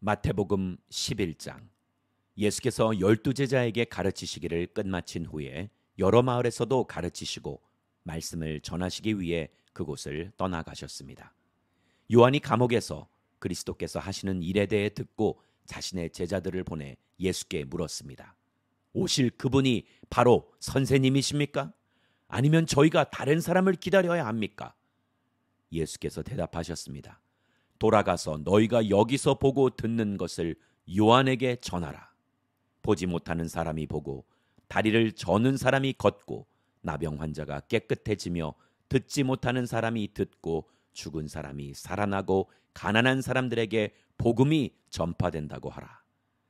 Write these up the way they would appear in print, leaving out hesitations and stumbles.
마태복음 11장. 예수께서 12제자에게 가르치시기를 끝마친 후에 여러 마을에서도 가르치시고 말씀을 전하시기 위해 그곳을 떠나가셨습니다. 요한이 감옥에서 그리스도께서 하시는 일에 대해 듣고 자신의 제자들을 보내 예수께 물었습니다. 오실 그분이 바로 선생님이십니까? 아니면 저희가 다른 사람을 기다려야 합니까? 예수께서 대답하셨습니다. 돌아가서 너희가 여기서 보고 듣는 것을 요한에게 전하라. 보지 못하는 사람이 보고 다리를 저는 사람이 걷고 나병 환자가 깨끗해지며 듣지 못하는 사람이 듣고 죽은 사람이 살아나고 가난한 사람들에게 복음이 전파된다고 하라.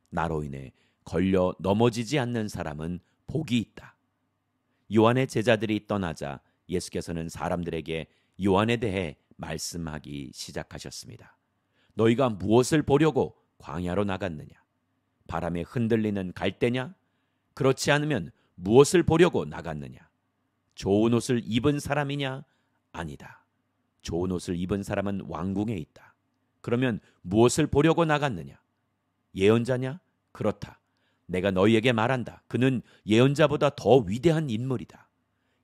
나로 인해 걸려 넘어지지 않는 사람은 복이 있다. 요한의 제자들이 떠나자 예수께서는 사람들에게 요한에 대해 말씀하기 시작하셨습니다. 너희가 무엇을 보려고 광야로 나갔느냐? 바람에 흔들리는 갈대냐? 그렇지 않으면 무엇을 보려고 나갔느냐? 좋은 옷을 입은 사람이냐? 아니다. 좋은 옷을 입은 사람은 왕궁에 있다. 그러면 무엇을 보려고 나갔느냐? 예언자냐? 그렇다. 내가 너희에게 말한다. 그는 예언자보다 더 위대한 인물이다.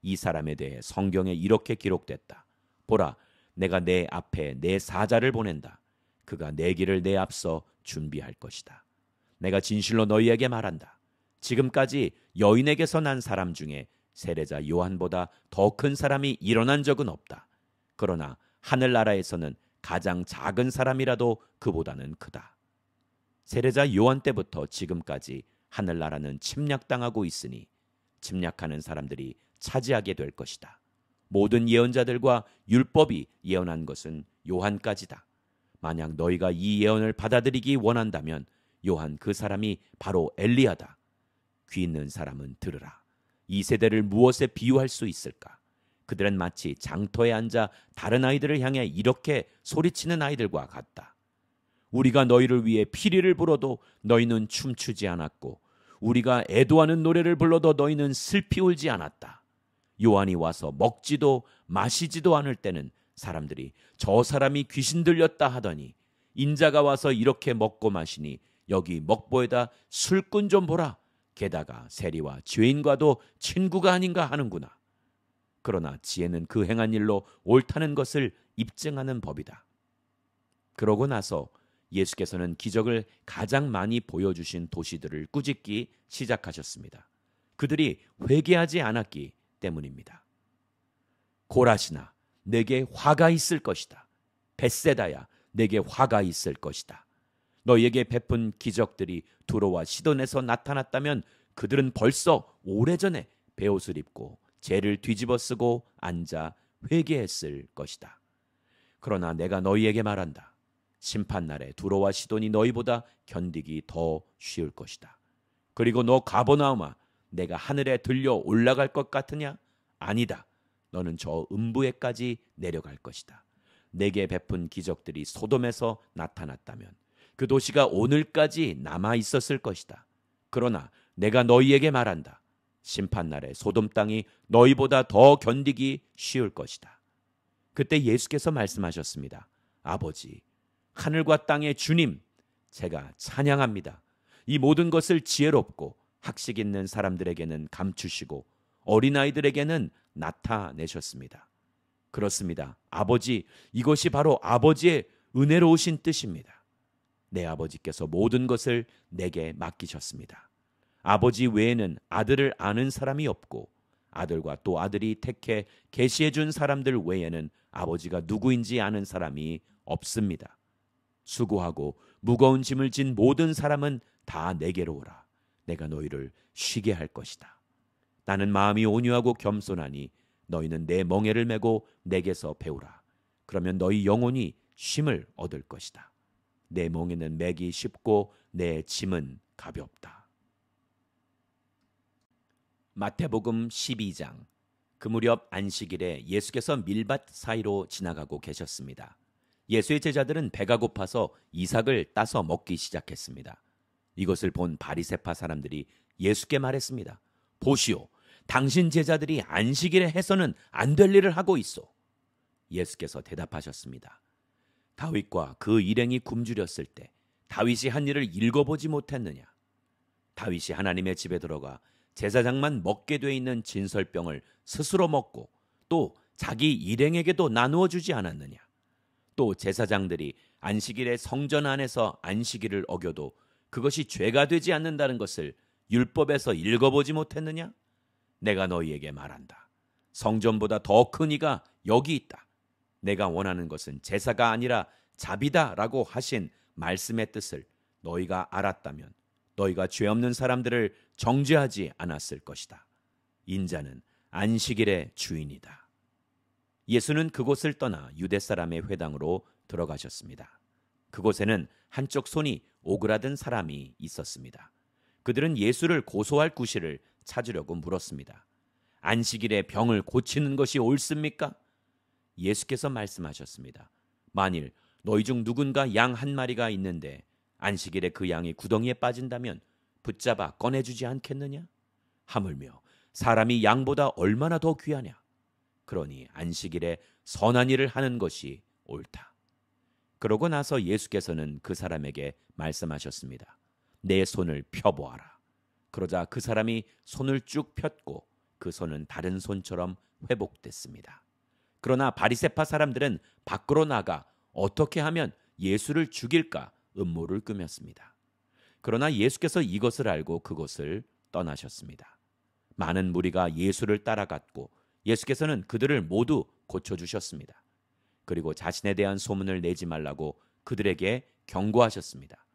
이 사람에 대해 성경에 이렇게 기록됐다. 보라, 내가 내 앞에 내 사자를 보낸다. 그가 내 길을 내 앞서 준비할 것이다. 내가 진실로 너희에게 말한다. 지금까지 여인에게서 난 사람 중에 세례자 요한보다 더 큰 사람이 일어난 적은 없다. 그러나 하늘나라에서는 가장 작은 사람이라도 그보다는 크다. 세례자 요한 때부터 지금까지 하늘나라는 침략당하고 있으니 침략하는 사람들이 차지하게 될 것이다. 모든 예언자들과 율법이 예언한 것은 요한까지다. 만약 너희가 이 예언을 받아들이기 원한다면 요한 그 사람이 바로 엘리야다. 귀 있는 사람은 들으라. 이 세대를 무엇에 비유할 수 있을까? 그들은 마치 장터에 앉아 다른 아이들을 향해 이렇게 소리치는 아이들과 같다. 우리가 너희를 위해 피리를 불어도 너희는 춤추지 않았고 우리가 애도하는 노래를 불러도 너희는 슬피 울지 않았다. 요한이 와서 먹지도 마시지도 않을 때는 사람들이 저 사람이 귀신 들렸다 하더니 인자가 와서 이렇게 먹고 마시니 여기 먹보에다 술꾼 좀 보라. 게다가 세리와 죄인과도 친구가 아닌가 하는구나. 그러나 지혜는 그 행한 일로 옳다는 것을 입증하는 법이다. 그러고 나서 예수께서는 기적을 가장 많이 보여주신 도시들을 꾸짖기 시작하셨습니다. 그들이 회개하지 않았기 때문입니다. 고라시나 내게 화가 있을 것이다. 벳세다야 내게 화가 있을 것이다. 너희에게 베푼 기적들이 두로와 시돈에서 나타났다면 그들은 벌써 오래전에 베옷을 입고 재를 뒤집어 쓰고 앉아 회개했을 것이다. 그러나 내가 너희에게 말한다. 심판날에 두로와 시돈이 너희보다 견디기 더 쉬울 것이다. 그리고 너 가버나움아, 내가 하늘에 들려 올라갈 것 같으냐? 아니다. 너는 저 음부에까지 내려갈 것이다. 내게 베푼 기적들이 소돔에서 나타났다면 그 도시가 오늘까지 남아 있었을 것이다. 그러나 내가 너희에게 말한다. 심판날에 소돔 땅이 너희보다 더 견디기 쉬울 것이다. 그때 예수께서 말씀하셨습니다. 아버지, 하늘과 땅의 주님, 제가 찬양합니다. 이 모든 것을 지혜롭고 학식 있는 사람들에게는 감추시고 어린아이들에게는 나타내셨습니다. 그렇습니다. 아버지, 이것이 바로 아버지의 은혜로우신 뜻입니다. 내 아버지께서 모든 것을 내게 맡기셨습니다. 아버지 외에는 아들을 아는 사람이 없고 아들과 또 아들이 택해 계시해 준 사람들 외에는 아버지가 누구인지 아는 사람이 없습니다. 수고하고 무거운 짐을 진 모든 사람은 다 내게로 오라. 내가 너희를 쉬게 할 것이다. 나는 마음이 온유하고 겸손하니 너희는 내 멍에를 메고 내게서 배우라. 그러면 너희 영혼이 쉼을 얻을 것이다. 내 멍에는 매기 쉽고 내 짐은 가볍다. 마태복음 12장. 그 무렵 안식일에 예수께서 밀밭 사이로 지나가고 계셨습니다. 예수의 제자들은 배가 고파서 이삭을 따서 먹기 시작했습니다. 이것을 본 바리새파 사람들이 예수께 말했습니다. 보시오, 당신 제자들이 안식일에 해서는 안 될 일을 하고 있어. 예수께서 대답하셨습니다. 다윗과 그 일행이 굶주렸을 때 다윗이 한 일을 읽어보지 못했느냐? 다윗이 하나님의 집에 들어가 제사장만 먹게 돼 있는 진설병을 스스로 먹고 또 자기 일행에게도 나누어 주지 않았느냐? 또 제사장들이 안식일에 성전 안에서 안식일을 어겨도 그것이 죄가 되지 않는다는 것을 율법에서 읽어보지 못했느냐? 내가 너희에게 말한다. 성전보다 더 큰 이가 여기 있다. 내가 원하는 것은 제사가 아니라 자비다라고 하신 말씀의 뜻을 너희가 알았다면 너희가 죄 없는 사람들을 정죄하지 않았을 것이다. 인자는 안식일의 주인이다. 예수는 그곳을 떠나 유대 사람의 회당으로 들어가셨습니다. 그곳에는 한쪽 손이 오그라든 사람이 있었습니다. 그들은 예수를 고소할 구실을 찾으려고 물었습니다. 안식일에 병을 고치는 것이 옳습니까? 예수께서 말씀하셨습니다. 만일 너희 중 누군가 양 한 마리가 있는데 안식일에 그 양이 구덩이에 빠진다면 붙잡아 꺼내주지 않겠느냐? 하물며 사람이 양보다 얼마나 더 귀하냐? 그러니 안식일에 선한 일을 하는 것이 옳다. 그러고 나서 예수께서는 그 사람에게 말씀하셨습니다. 내 손을 펴보아라. 그러자 그 사람이 손을 쭉 폈고 그 손은 다른 손처럼 회복됐습니다. 그러나 바리새파 사람들은 밖으로 나가 어떻게 하면 예수를 죽일까 음모를 꾸몄습니다. 그러나 예수께서 이것을 알고 그곳을 떠나셨습니다. 많은 무리가 예수를 따라갔고 예수께서는 그들을 모두 고쳐주셨습니다. 그리고 자신에 대한 소문을 내지 말라고 그들에게 경고하셨습니다.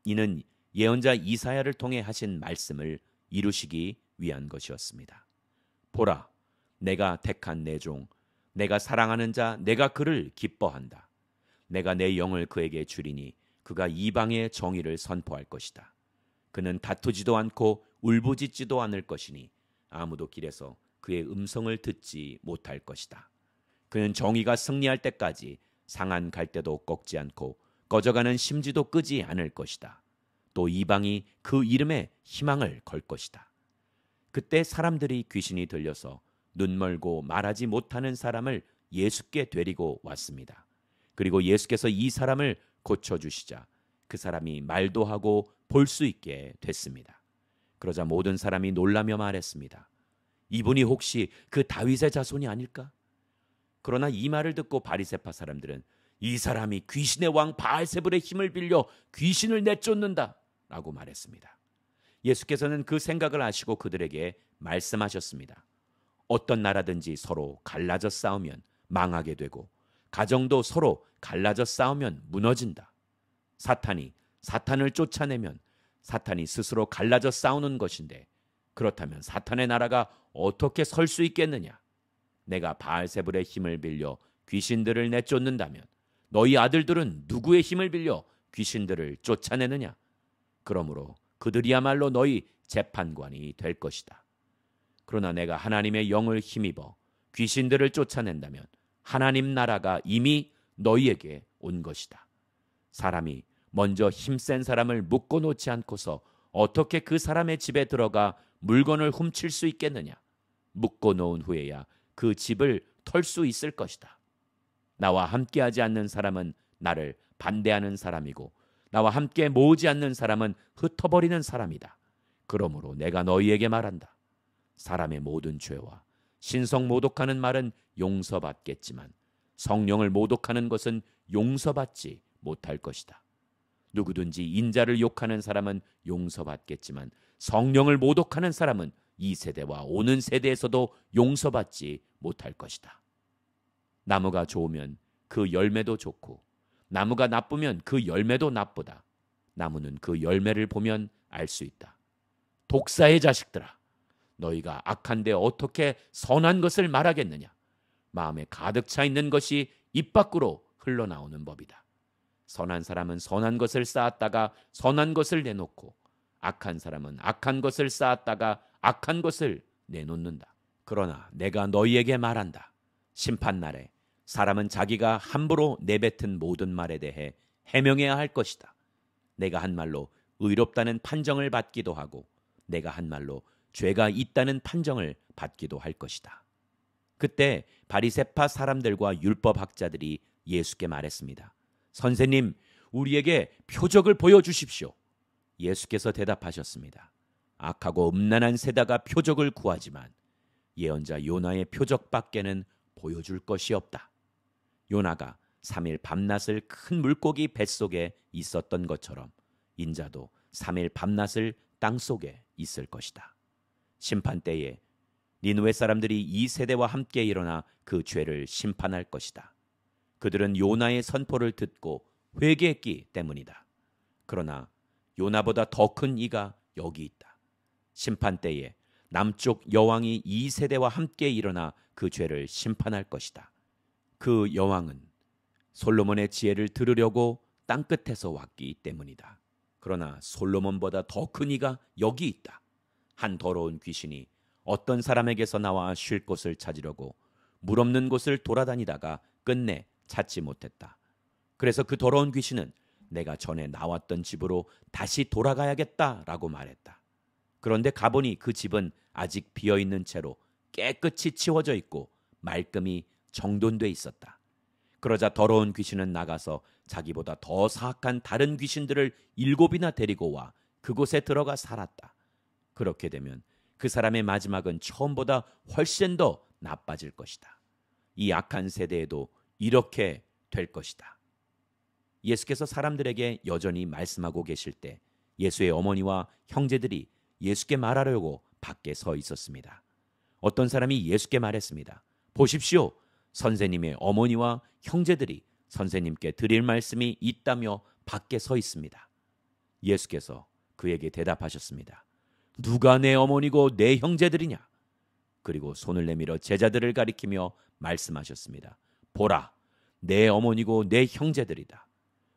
이는 예언자 이사야를 통해 하신 말씀을 이루시기 위한 것이었습니다. 보라, 내가 택한 내 종, 내가 사랑하는 자, 내가 그를 기뻐한다. 내가 내 영을 그에게 주리니 그가 이방의 정의를 선포할 것이다. 그는 다투지도 않고 울부짖지도 않을 것이니 아무도 길에서 그의 음성을 듣지 못할 것이다. 그는 정의가 승리할 때까지 상한 갈대도 꺾지 않고 꺼져가는 심지도 끄지 않을 것이다. 또 이방이 그 이름에 희망을 걸 것이다. 그때 사람들이 귀신이 들려서 눈 멀고 말하지 못하는 사람을 예수께 데리고 왔습니다. 그리고 예수께서 이 사람을 고쳐주시자 그 사람이 말도 하고 볼 수 있게 됐습니다. 그러자 모든 사람이 놀라며 말했습니다. 이분이 혹시 그 다윗의 자손이 아닐까? 그러나 이 말을 듣고 바리새파 사람들은 이 사람이 귀신의 왕 바알세불의 힘을 빌려 귀신을 내쫓는다 라고 말했습니다. 예수께서는 그 생각을 아시고 그들에게 말씀하셨습니다. 어떤 나라든지 서로 갈라져 싸우면 망하게 되고 가정도 서로 갈라져 싸우면 무너진다. 사탄이 사탄을 쫓아내면 사탄이 스스로 갈라져 싸우는 것인데 그렇다면 사탄의 나라가 어떻게 설 수 있겠느냐? 내가 바알세불의 힘을 빌려 귀신들을 내쫓는다면 너희 아들들은 누구의 힘을 빌려 귀신들을 쫓아내느냐? 그러므로 그들이야말로 너희 재판관이 될 것이다. 그러나 내가 하나님의 영을 힘입어 귀신들을 쫓아낸다면 하나님 나라가 이미 너희에게 온 것이다. 사람이 먼저 힘센 사람을 묶어 놓지 않고서 어떻게 그 사람의 집에 들어가 물건을 훔칠 수 있겠느냐? 묶어 놓은 후에야 그 집을 털 수 있을 것이다. 나와 함께하지 않는 사람은 나를 반대하는 사람이고 나와 함께 모으지 않는 사람은 흩어버리는 사람이다. 그러므로 내가 너희에게 말한다. 사람의 모든 죄와 신성 모독하는 말은 용서받겠지만 성령을 모독하는 것은 용서받지 못할 것이다. 누구든지 인자를 욕하는 사람은 용서받겠지만 성령을 모독하는 사람은 이 세대와 오는 세대에서도 용서받지 못할 것이다. 나무가 좋으면 그 열매도 좋고 나무가 나쁘면 그 열매도 나쁘다. 나무는 그 열매를 보면 알 수 있다. 독사의 자식들아, 너희가 악한데 어떻게 선한 것을 말하겠느냐? 마음에 가득 차 있는 것이 입 밖으로 흘러나오는 법이다. 선한 사람은 선한 것을 쌓았다가 선한 것을 내놓고 악한 사람은 악한 것을 쌓았다가 악한 것을 내놓는다. 그러나 내가 너희에게 말한다. 심판날에 사람은 자기가 함부로 내뱉은 모든 말에 대해 해명해야 할 것이다. 내가 한 말로 의롭다는 판정을 받기도 하고 내가 한 말로 죄가 있다는 판정을 받기도 할 것이다. 그때 바리새파 사람들과 율법학자들이 예수께 말했습니다. 선생님, 우리에게 표적을 보여주십시오. 예수께서 대답하셨습니다. 악하고 음란한 세다가 표적을 구하지만 예언자 요나의 표적밖에는 보여줄 것이 없다. 요나가 3일 밤낮을 큰 물고기 뱃속에 있었던 것처럼 인자도 3일 밤낮을 땅속에 있을 것이다. 심판 때에 니느웨 사람들이 이 세대와 함께 일어나 그 죄를 심판할 것이다. 그들은 요나의 선포를 듣고 회개했기 때문이다. 그러나 요나보다 더 큰 이가 여기 있다. 심판 때에 남쪽 여왕이 이 세대와 함께 일어나 그 죄를 심판할 것이다. 그 여왕은 솔로몬의 지혜를 들으려고 땅끝에서 왔기 때문이다. 그러나 솔로몬보다 더 큰 이가 여기 있다. 한 더러운 귀신이 어떤 사람에게서 나와 쉴 곳을 찾으려고 물 없는 곳을 돌아다니다가 끝내 찾지 못했다. 그래서 그 더러운 귀신은 내가 전에 나왔던 집으로 다시 돌아가야겠다라고 말했다. 그런데 가보니 그 집은 아직 비어있는 채로 깨끗이 치워져 있고 말끔히 정돈돼 있었다. 그러자 더러운 귀신은 나가서 자기보다 더 사악한 다른 귀신들을 7이나 데리고 와 그곳에 들어가 살았다. 그렇게 되면 그 사람의 마지막은 처음보다 훨씬 더 나빠질 것이다. 이 악한 세대에도 이렇게 될 것이다. 예수께서 사람들에게 여전히 말씀하고 계실 때 예수의 어머니와 형제들이 예수께 말하려고 밖에 서 있었습니다. 어떤 사람이 예수께 말했습니다. 보십시오. 선생님의 어머니와 형제들이 선생님께 드릴 말씀이 있다며 밖에 서 있습니다. 예수께서 그에게 대답하셨습니다. 누가 내 어머니고 내 형제들이냐? 그리고 손을 내밀어 제자들을 가리키며 말씀하셨습니다. 보라, 내 어머니고 내 형제들이다.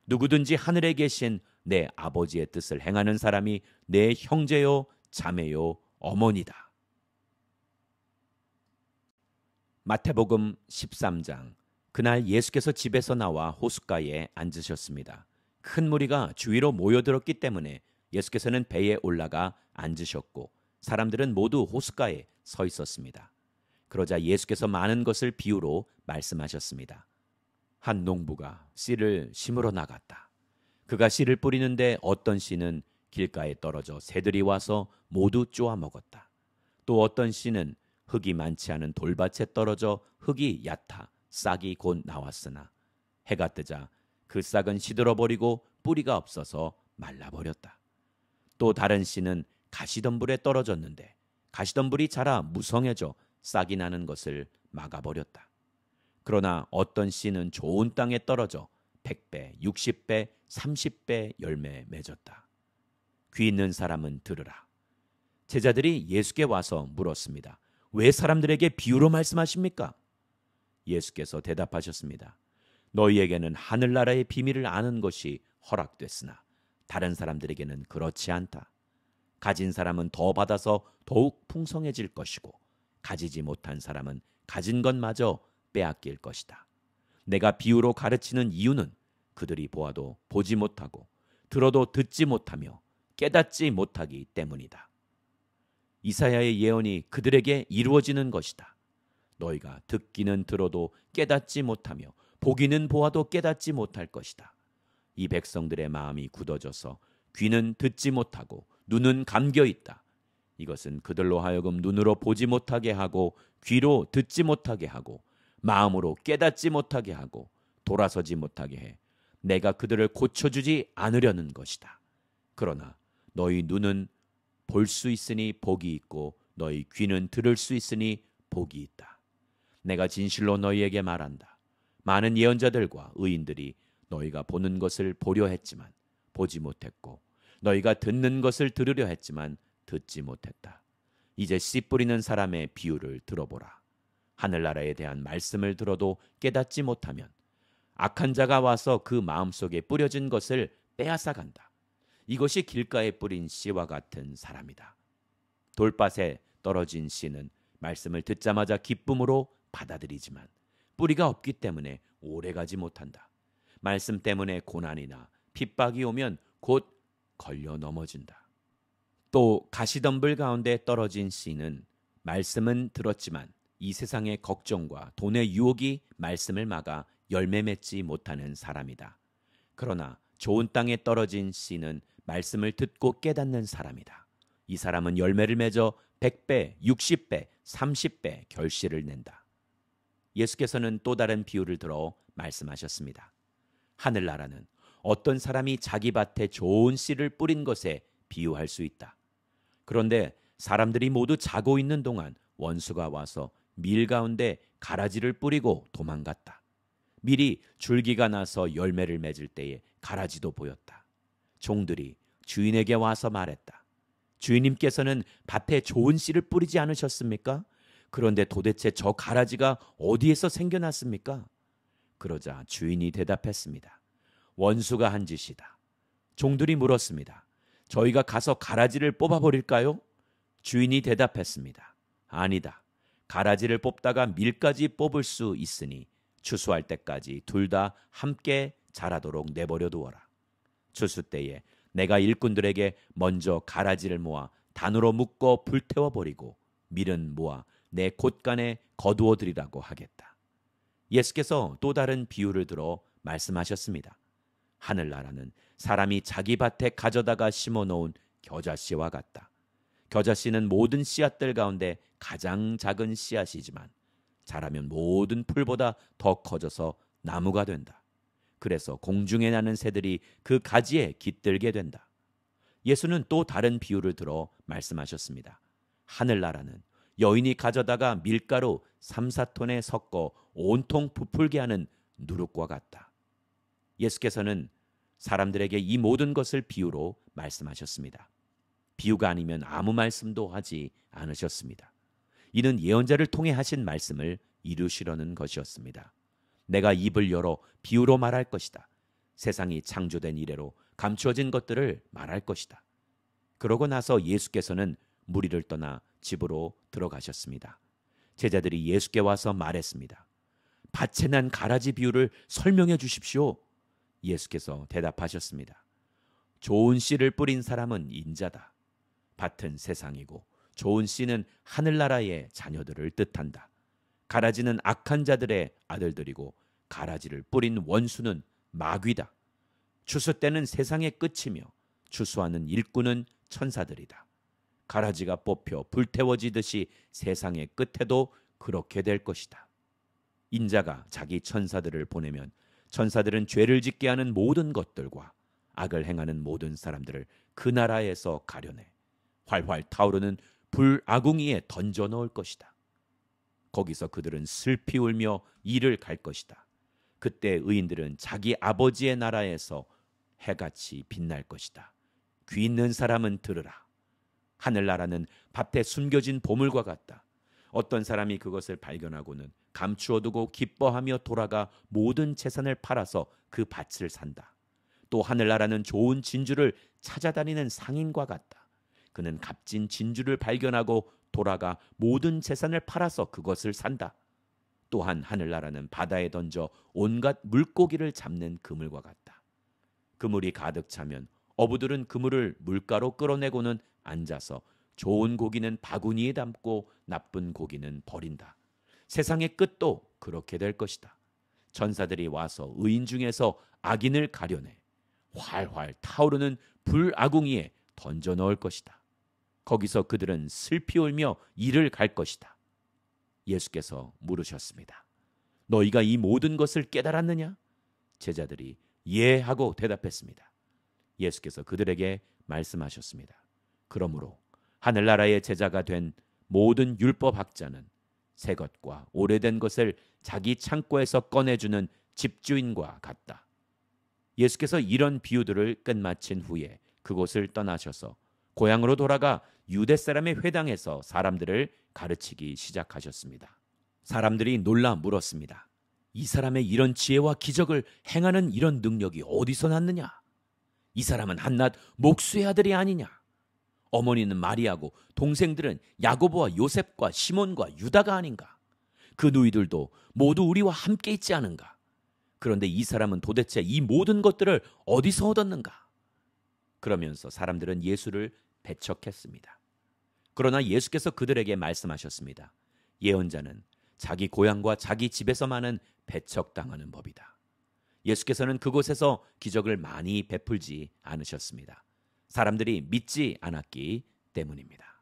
누구든지 하늘에 계신 내 아버지의 뜻을 행하는 사람이 내 형제요, 자매요, 어머니다. 마태복음 13장. 그날 예수께서 집에서 나와 호숫가에 앉으셨습니다. 큰 무리가 주위로 모여들었기 때문에 예수께서는 배에 올라가 앉으셨고 사람들은 모두 호숫가에 서 있었습니다. 그러자 예수께서 많은 것을 비유로 말씀하셨습니다. 한 농부가 씨를 심으러 나갔다. 그가 씨를 뿌리는데 어떤 씨는 길가에 떨어져 새들이 와서 모두 쪼아 먹었다. 또 어떤 씨는 흙이 많지 않은 돌밭에 떨어져 흙이 얕아 싹이 곧 나왔으나 해가 뜨자 그 싹은 시들어버리고 뿌리가 없어서 말라버렸다. 또 다른 씨는 가시덤불에 떨어졌는데 가시덤불이 자라 무성해져 싹이 나는 것을 막아버렸다. 그러나 어떤 씨는 좋은 땅에 떨어져 100배, 60배, 30배 열매 맺었다. 귀 있는 사람은 들으라. 제자들이 예수께 와서 물었습니다. 왜 사람들에게 비유로 말씀하십니까? 예수께서 대답하셨습니다. 너희에게는 하늘나라의 비밀을 아는 것이 허락됐으나 다른 사람들에게는 그렇지 않다. 가진 사람은 더 받아서 더욱 풍성해질 것이고 가지지 못한 사람은 가진 것마저 빼앗길 것이다. 내가 비유로 가르치는 이유는 그들이 보아도 보지 못하고 들어도 듣지 못하며 깨닫지 못하기 때문이다. 이사야의 예언이 그들에게 이루어지는 것이다. 너희가 듣기는 들어도 깨닫지 못하며 보기는 보아도 깨닫지 못할 것이다. 이 백성들의 마음이 굳어져서 귀는 듣지 못하고 눈은 감겨 있다. 이것은 그들로 하여금 눈으로 보지 못하게 하고 귀로 듣지 못하게 하고 마음으로 깨닫지 못하게 하고 돌아서지 못하게 해 내가 그들을 고쳐주지 않으려는 것이다. 그러나 너희 눈은 볼 수 있으니 복이 있고 너희 귀는 들을 수 있으니 복이 있다. 내가 진실로 너희에게 말한다. 많은 예언자들과 의인들이 너희가 보는 것을 보려 했지만 보지 못했고 너희가 듣는 것을 들으려 했지만 듣지 못했다. 이제 씨 뿌리는 사람의 비유를 들어보라. 하늘나라에 대한 말씀을 들어도 깨닫지 못하면 악한 자가 와서 그 마음속에 뿌려진 것을 빼앗아 간다. 이것이 길가에 뿌린 씨와 같은 사람이다. 돌밭에 떨어진 씨는 말씀을 듣자마자 기쁨으로 받아들이지만 뿌리가 없기 때문에 오래가지 못한다. 말씀 때문에 고난이나 핍박이 오면 곧 걸려 넘어진다. 또 가시덤불 가운데 떨어진 씨는 말씀은 들었지만 이 세상의 걱정과 돈의 유혹이 말씀을 막아 열매 맺지 못하는 사람이다. 그러나 좋은 땅에 떨어진 씨는 말씀을 듣고 깨닫는 사람이다. 이 사람은 열매를 맺어 100배, 60배, 30배 결실을 낸다. 예수께서는 또 다른 비유를 들어 말씀하셨습니다. 하늘나라는 어떤 사람이 자기 밭에 좋은 씨를 뿌린 것에 비유할 수 있다. 그런데 사람들이 모두 자고 있는 동안 원수가 와서 밀 가운데 가라지를 뿌리고 도망갔다. 밀이 줄기가 나서 열매를 맺을 때에 가라지도 보였다. 종들이 주인에게 와서 말했다. 주인님께서는 밭에 좋은 씨를 뿌리지 않으셨습니까? 그런데 도대체 저 가라지가 어디에서 생겨났습니까? 그러자 주인이 대답했습니다. 원수가 한 짓이다. 종들이 물었습니다. 저희가 가서 가라지를 뽑아버릴까요? 주인이 대답했습니다. 아니다. 가라지를 뽑다가 밀까지 뽑을 수 있으니 추수할 때까지 둘 다 함께 자라도록 내버려 두어라. 추수 때에 내가 일꾼들에게 먼저 가라지를 모아 단으로 묶어 불태워 버리고 밀은 모아 내 곳간에 거두어 드리라고 하겠다. 예수께서 또 다른 비유를 들어 말씀하셨습니다. 하늘나라는 사람이 자기 밭에 가져다가 심어 놓은 겨자씨와 같다. 겨자씨는 모든 씨앗들 가운데 가장 작은 씨앗이지만 자라면 모든 풀보다 더 커져서 나무가 된다. 그래서 공중에 나는 새들이 그 가지에 깃들게 된다. 예수는 또 다른 비유를 들어 말씀하셨습니다. 하늘나라는 여인이 가져다가 밀가루 3, 4톤에 섞어 온통 부풀게 하는 누룩과 같다. 예수께서는 사람들에게 이 모든 것을 비유로 말씀하셨습니다. 비유가 아니면 아무 말씀도 하지 않으셨습니다. 이는 예언자를 통해 하신 말씀을 이루시려는 것이었습니다. 내가 입을 열어 비유로 말할 것이다. 세상이 창조된 이래로 감추어진 것들을 말할 것이다. 그러고 나서 예수께서는 무리를 떠나 집으로 들어가셨습니다. 제자들이 예수께 와서 말했습니다. 밭에 난 가라지 비유를 설명해 주십시오. 예수께서 대답하셨습니다. 좋은 씨를 뿌린 사람은 인자다. 밭은 세상이고 좋은 씨는 하늘나라의 자녀들을 뜻한다. 가라지는 악한 자들의 아들들이고 가라지를 뿌린 원수는 마귀다. 추수 때는 세상의 끝이며 추수하는 일꾼은 천사들이다. 가라지가 뽑혀 불태워지듯이 세상의 끝에도 그렇게 될 것이다. 인자가 자기 천사들을 보내면 천사들은 죄를 짓게 하는 모든 것들과 악을 행하는 모든 사람들을 그 나라에서 가려내 활활 타오르는 불아궁이에 던져 넣을 것이다. 거기서 그들은 슬피 울며 이를 갈 것이다. 그때 의인들은 자기 아버지의 나라에서 해같이 빛날 것이다. 귀 있는 사람은 들으라. 하늘나라는 밭에 숨겨진 보물과 같다. 어떤 사람이 그것을 발견하고는 감추어두고 기뻐하며 돌아가 모든 재산을 팔아서 그 밭을 산다. 또 하늘나라는 좋은 진주를 찾아다니는 상인과 같다. 그는 값진 진주를 발견하고 돌아가 모든 재산을 팔아서 그것을 산다. 또한 하늘나라는 바다에 던져 온갖 물고기를 잡는 그물과 같다. 그물이 가득 차면 어부들은 그물을 물가로 끌어내고는 앉아서 좋은 고기는 바구니에 담고 나쁜 고기는 버린다. 세상의 끝도 그렇게 될 것이다. 천사들이 와서 의인 중에서 악인을 가려내 활활 타오르는 불아궁이에 던져 넣을 것이다. 거기서 그들은 슬피 울며 이를 갈 것이다. 예수께서 물으셨습니다. 너희가 이 모든 것을 깨달았느냐? 제자들이 예 하고 대답했습니다. 예수께서 그들에게 말씀하셨습니다. 그러므로 하늘나라의 제자가 된 모든 율법학자는 새 것과 오래된 것을 자기 창고에서 꺼내주는 집주인과 같다. 예수께서 이런 비유들을 끝마친 후에 그곳을 떠나셔서 고향으로 돌아가 유대 사람의 회당에서 사람들을 가르치기 시작하셨습니다. 사람들이 놀라 물었습니다. 이 사람의 이런 지혜와 기적을 행하는 이런 능력이 어디서 났느냐? 이 사람은 한낱 목수의 아들이 아니냐? 어머니는 마리아고 동생들은 야고보와 요셉과 시몬과 유다가 아닌가? 그 누이들도 모두 우리와 함께 있지 않은가? 그런데 이 사람은 도대체 이 모든 것들을 어디서 얻었는가? 그러면서 사람들은 예수를 배척했습니다. 그러나 예수께서 그들에게 말씀하셨습니다. 예언자는 자기 고향과 자기 집에서만은 배척당하는 법이다. 예수께서는 그곳에서 기적을 많이 베풀지 않으셨습니다. 사람들이 믿지 않았기 때문입니다.